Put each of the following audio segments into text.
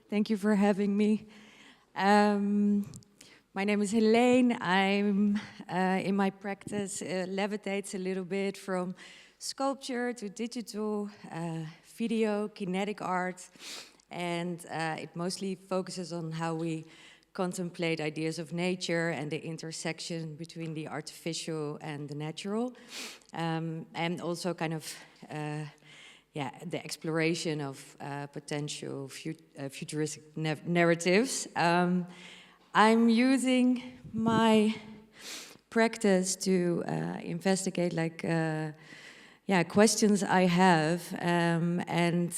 Thank you for having me. My name is Heleen. I'm in my practice levitates a little bit from sculpture to digital, video, kinetic art, and it mostly focuses on how we contemplate ideas of nature and the intersection between the artificial and the natural, and also kind of the exploration of potential futuristic narratives. I'm using my practice to investigate questions I have and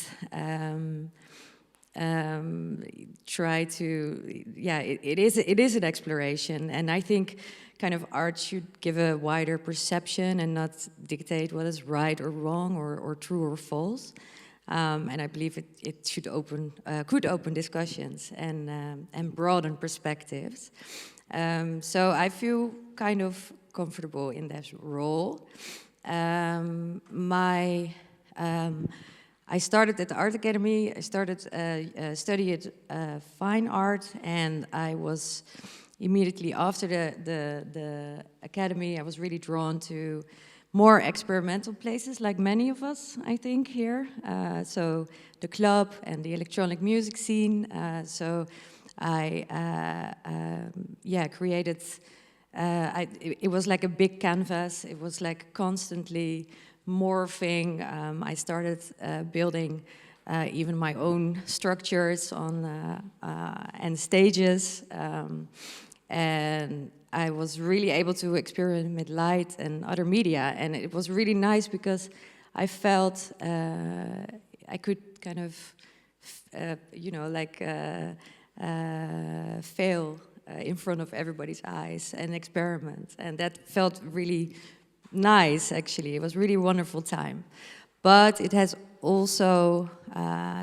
try to, it is an exploration, and I think kind of art should give a wider perception and not dictate what is right or wrong or true or false. And I believe it should could open discussions and broaden perspectives. So I feel kind of comfortable in that role. I started at the Art Academy. I studied fine art, and I was immediately after the academy, I was really drawn to more experimental places, like many of us, I think, here. So the club and the electronic music scene. So I created, it was like a big canvas. It was like constantly morphing. I started building even my own structures on and stages. And I was really able to experiment with light and other media, and it was really nice because I felt I could kind of, fail in front of everybody's eyes and experiment, and that felt really nice. Actually, it was really a wonderful time, but it has also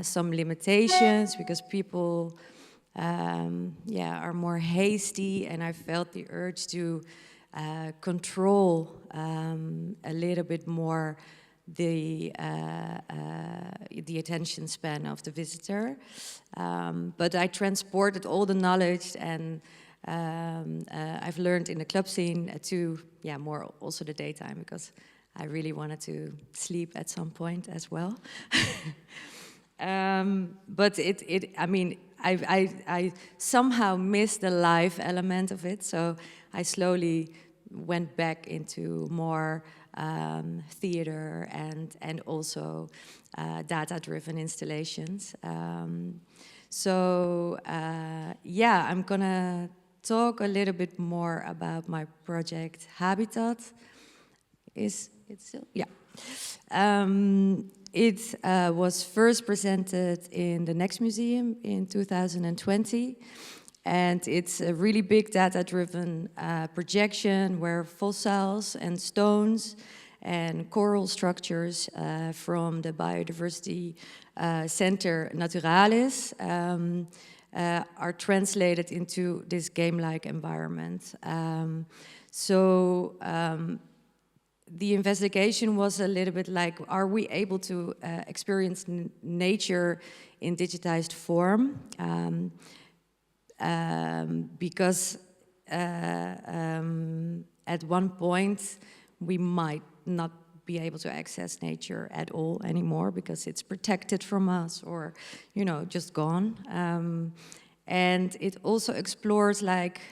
some limitations because people are more hasty, and I felt the urge to control a little bit more the attention span of the visitor. But I transported all the knowledge and I've learned in the club scene to more also the daytime, because I really wanted to sleep at some point as well. But I somehow missed the live element of it, so I slowly went back into more theater and also data-driven installations. I'm gonna talk a little bit more about my project Habitat. Is it still? Yeah. It was first presented in the Next Museum in 2020, and it's a really big data-driven projection where fossils and stones and coral structures from the Biodiversity Center Naturalis are translated into this game-like environment. The investigation was a little bit like, are we able to experience nature in digitized form? Because at one point we might not be able to access nature at all anymore because it's protected from us or, just gone. And it also explores like,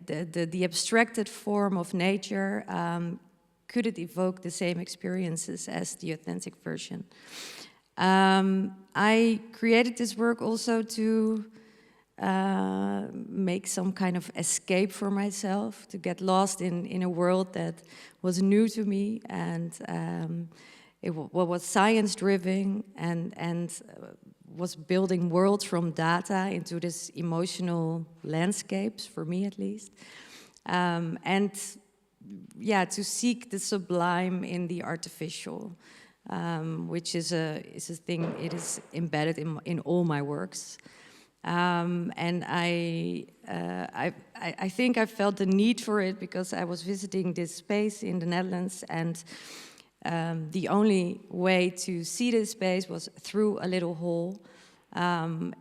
the abstracted form of nature, could it evoke the same experiences as the authentic version? I created this work also to make some kind of escape for myself, to get lost in a world that was new to me, and what was science-driven and was building worlds from data into this emotional landscapes, for me at least. To seek the sublime in the artificial, which is a thing, it is embedded in all my works. And I think I felt the need for it because I was visiting this space in the Netherlands, and the only way to see this space was through a little hole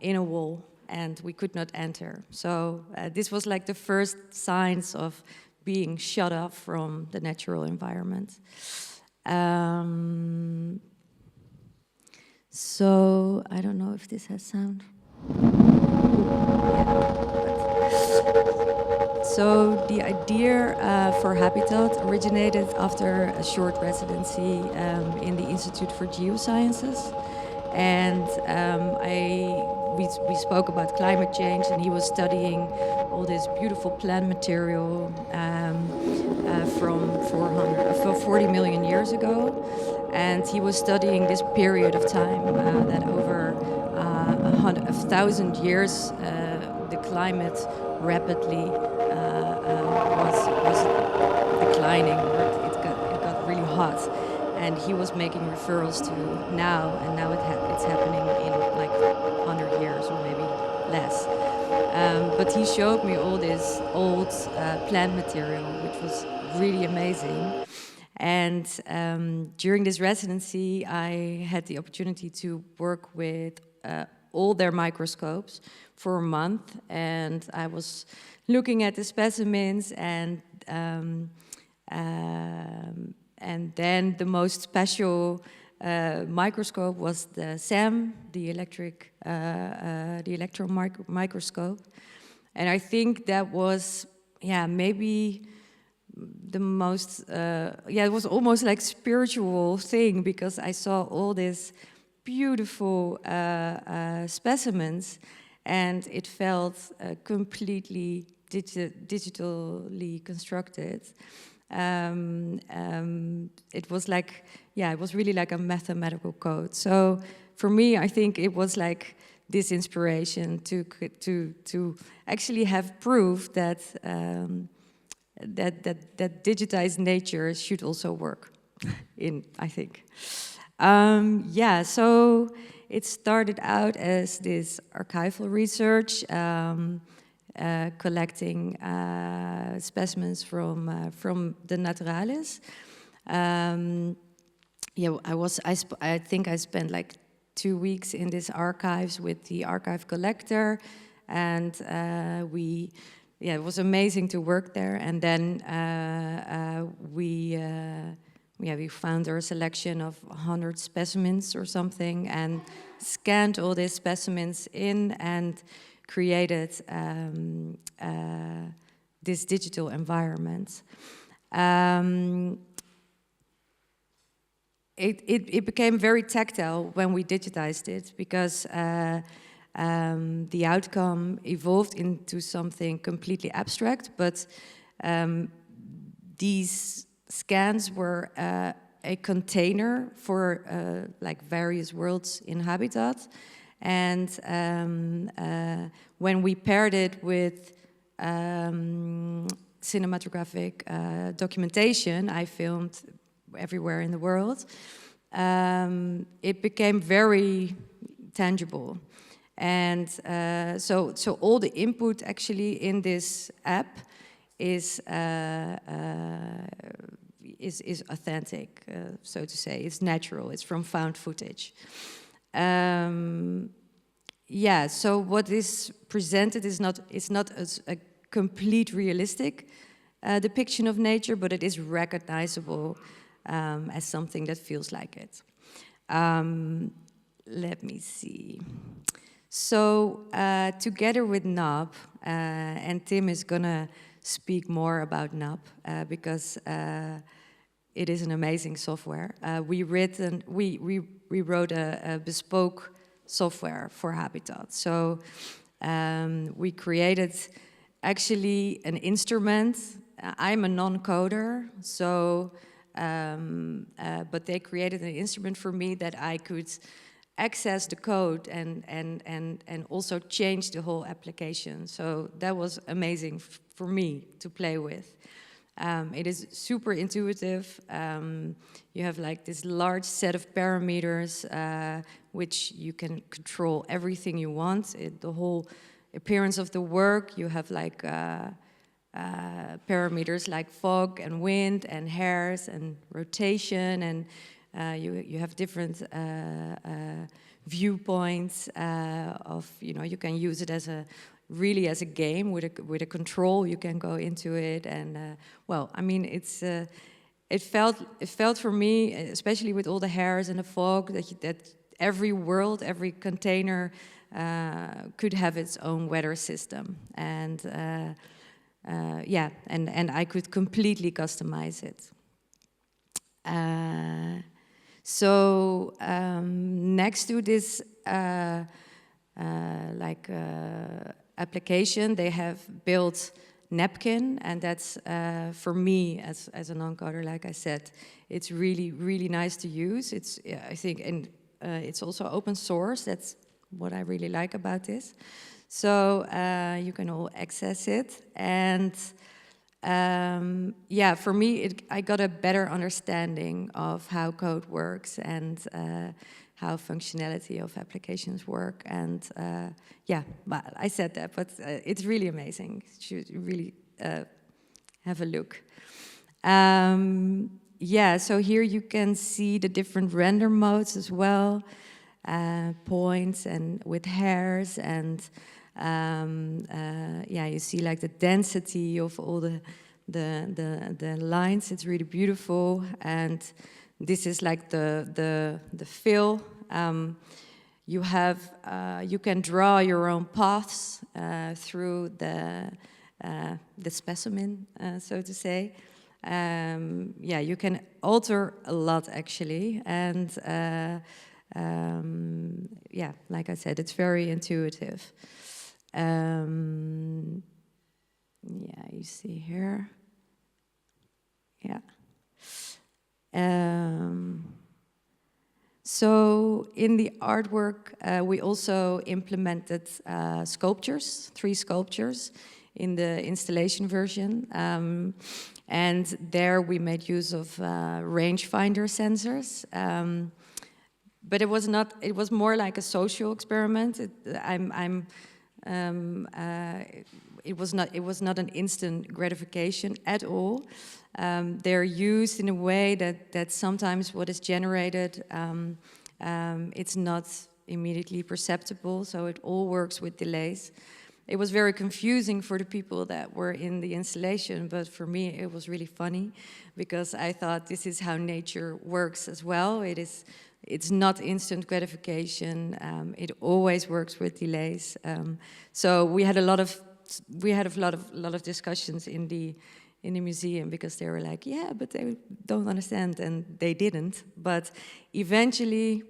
in a wall, and we could not enter. So this was like the first signs of being shut off from the natural environment. So I don't know if this has sound. So the idea for Habitat originated after a short residency in the Institute for Geosciences. And we spoke about climate change, and he was studying all this beautiful plant material from 40 million years ago. And he was studying this period of time that over 1,000 years the climate rapidly was declining. It got really hot, and he was making referrals to now, and now it's happening in like 100 years or maybe less. But he showed me all this old plant material, which was really amazing. And during this residency, I had the opportunity to work with all their microscopes for a month, and I was looking at the specimens, and then the most special microscope was the SAM, the electron microscope, and I think that was, maybe the most, it was almost like spiritual thing, because I saw all these beautiful specimens, and it felt completely digitally constructed. It was like, it was really like a mathematical code. So for me, I think it was like this inspiration to actually have proof that that digitized nature should also work. I think. So it started out as this archival research, collecting specimens from the Naturalis. I think I spent like 2 weeks in this archives with the archive collector, and it was amazing to work there. And then we found our selection of 100 specimens or something, and scanned all these specimens in and created this digital environment. It became very tactile when we digitized it, because the outcome evolved into something completely abstract, but these scans were a container for like various worlds in Habitat, and when we paired it with cinematographic documentation I filmed everywhere in the world, it became very tangible. And so all the input actually in this app is authentic, so to say. It's natural. It's from found footage. So what is presented is not a complete realistic depiction of nature, but it is recognizable as something that feels like it. Let me see. So together with NAB, and Tim is gonna speak more about NAB because it is an amazing software. We wrote a bespoke software for Habitat. So we created actually an instrument. I'm a non-coder, so but they created an instrument for me that I could access the code and also change the whole application. So that was amazing for me to play with. It is super intuitive. You have like this large set of parameters which you can control everything you want. The whole appearance of the work, you have like parameters like fog and wind and hairs and rotation, and you have different viewpoints of, you can use it as really as a game with a control. You can go into it, and well, I mean, it felt for me, especially with all the hairs and the fog, that every world, every container could have its own weather system, and yeah, and I could completely customize it. So next to this application, they have built Napkin, and that's for me as a non-coder, like I said, it's really, really nice to use. It's, I think, and it's also open source. That's what I really like about this. So you can all access it, and yeah, for me, I got a better understanding of how code works and how functionality of applications work. And yeah, well, I said that, but it's really amazing. You should really have a look. Yeah, so here you can see the different render modes as well, points and with hairs, and yeah, you see like the density of all the lines. It's really beautiful, and this is like the fill. You have you can draw your own paths through the specimen, so to say. Yeah, you can alter a lot actually, and yeah, like I said, it's very intuitive. Yeah, you see here. Yeah. So in the artwork, we also implemented sculptures, 3 sculptures in the installation version. And there we made use of rangefinder sensors. But it was not, it was more like a social experiment. It was not an instant gratification at all. They're used in a way that sometimes what is generated, it's not immediately perceptible, so it all works with delays. It was very confusing for the people that were in the installation, but for me it was really funny, because I thought this is how nature works as well. It's not instant gratification. It always works with delays. So we had a lot of discussions in the museum, because they were like, yeah, but they don't understand, and they didn't. But eventually,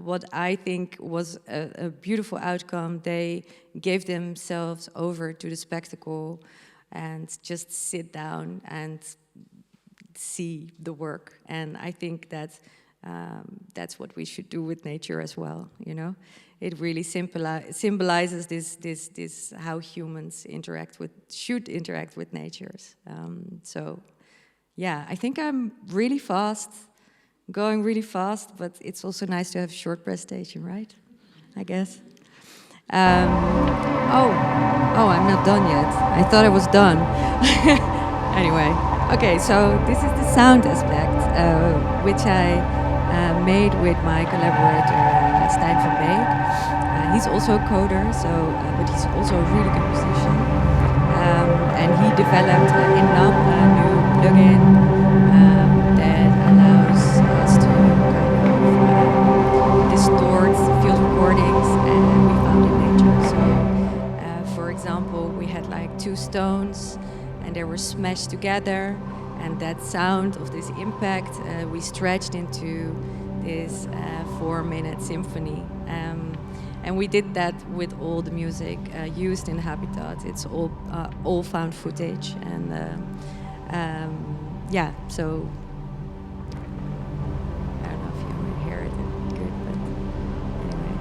what I think was a beautiful outcome, they gave themselves over to the spectacle and just sit down and see the work. And I think that that's what we should do with nature as well, you know? It really symbolizes this how humans should interact with nature. So, yeah, I think I'm really fast, going really fast, but it's also nice to have a short presentation, right? I guess. Oh, I'm not done yet. I thought I was done. Anyway, okay, so this is the sound aspect, which I made with my collaborator, Stijn van Beek. He's also a coder, so but he's also a really good musician. And he developed in LAM a new plugin that allows us to kind of distort field recordings, and we found in nature. So, for example, we had like 2 stones, and they were smashed together, and that sound of this impact we stretched into this 4-minute symphony. And we did that with all the music used in Habitat. It's all found footage, and yeah, so I don't know if you can hear it good, but anyway.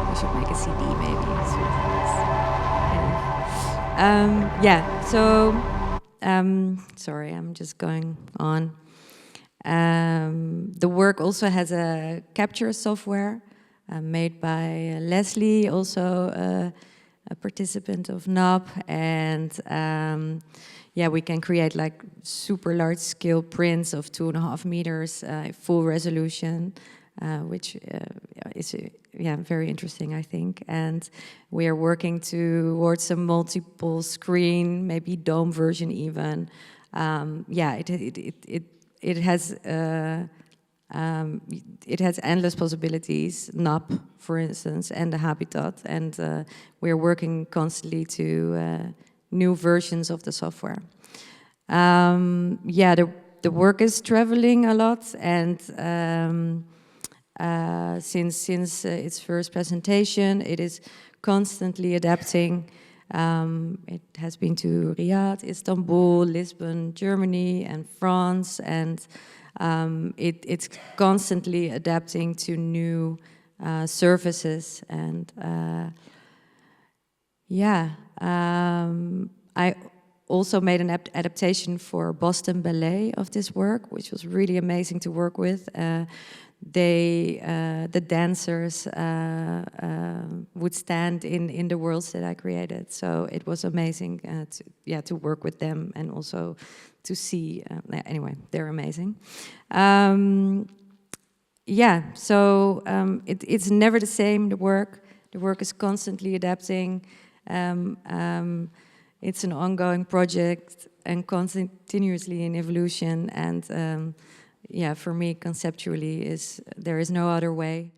We should make a CD maybe. Yeah, so sorry, I'm just going on. The work also has a capture software made by Leslie, also a participant of NAP, and yeah, we can create like super large scale prints of 2.5 meters, full resolution, which is yeah, very interesting, I think. And we are working towards a multiple screen, maybe dome version even. Yeah, it has endless possibilities, NAP, for instance, and the habitat, and we're working constantly to new versions of the software. Yeah, the work is traveling a lot, and since its first presentation, it is constantly adapting. It has been to Riyadh, Istanbul, Lisbon, Germany, and France, and it's constantly adapting to new services. And yeah, I also made an adaptation for Boston Ballet of this work, which was really amazing to work with. The dancers would stand in the worlds that I created, so it was amazing to work with them, and also to see. Anyway, they're amazing. Yeah, so it's never the same. The work is constantly adapting. It's an ongoing project and continuously in evolution, and yeah, for me, conceptually, there is no other way.